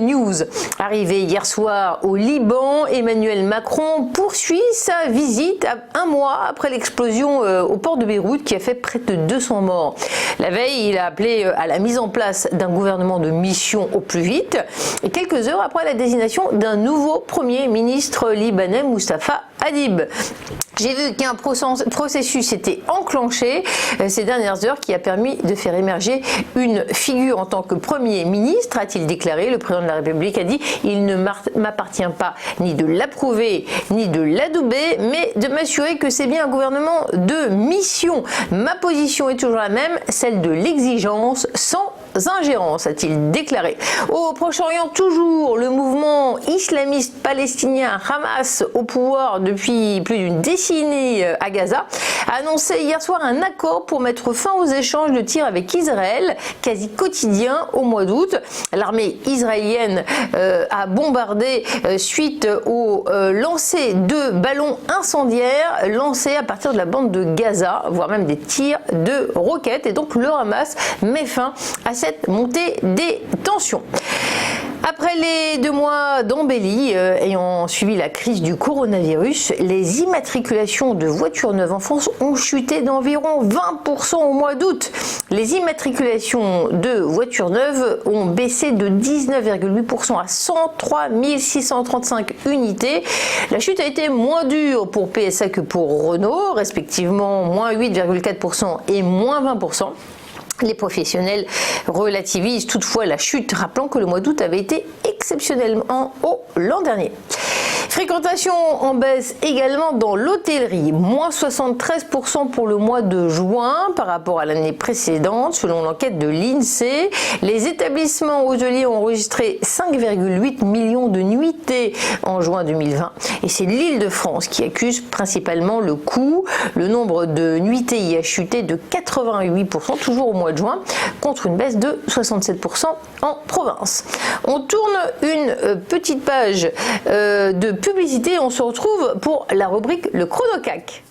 news. Arrivé hier soir au Liban, Emmanuel Macron poursuit sa visite un mois après l'explosion au port de Beyrouth qui a fait près de 200 morts. La veille, il a appelé à la mise en place d'un gouvernement de mission au plus vite et quelques heures après la désignation d'un nouveau Premier ministre libanais, Moustapha Hadib. J'ai vu qu'un processus était enclenché ces dernières heures qui a permis de faire émerger une figure en tant que Premier ministre, a-t-il déclaré. Le président de la République a dit « Il ne m'appartient pas ni de l'approuver ni de l'adouber, mais de m'assurer que c'est bien un gouvernement de mission. Ma position est toujours la même, celle de l'exigence sans ingérence », a-t-il déclaré. Au Proche-Orient, toujours, le mouvement islamiste palestinien Hamas, au pouvoir depuis plus d'une décennie à Gaza, a annoncé hier soir un accord pour mettre fin aux échanges de tirs avec Israël, quasi quotidiens au mois d'août. L'armée israélienne a bombardé suite au lancer de ballons incendiaires lancés à partir de la bande de Gaza, voire même des tirs de roquettes. Et donc le Hamas met fin à cette montée des tensions. Après les 2 mois d'embellie ayant suivi la crise du coronavirus, les immatriculations de voitures neuves en France ont chuté d'environ 20% au mois d'août. Les immatriculations de voitures neuves ont baissé de 19,8% à 103 635 unités. La chute a été moins dure pour PSA que pour Renault, respectivement moins 8,4% et moins 20%. Les professionnels relativisent toutefois la chute, rappelant que le mois d'août avait été exceptionnellement haut l'an dernier. Fréquentation en baisse également dans l'hôtellerie, moins 73% pour le mois de juin par rapport à l'année précédente, selon l'enquête de l'INSEE. Les établissements hôteliers ont enregistré 5,8 millions de nuitées en juin 2020. Et c'est l'Île-de-France qui accuse principalement le coût. Le nombre de nuitées y a chuté de 88%, toujours au mois de juin, contre une baisse de 67% en province. On tourne une petite page de publicité. On se retrouve pour la rubrique Le Chronocac.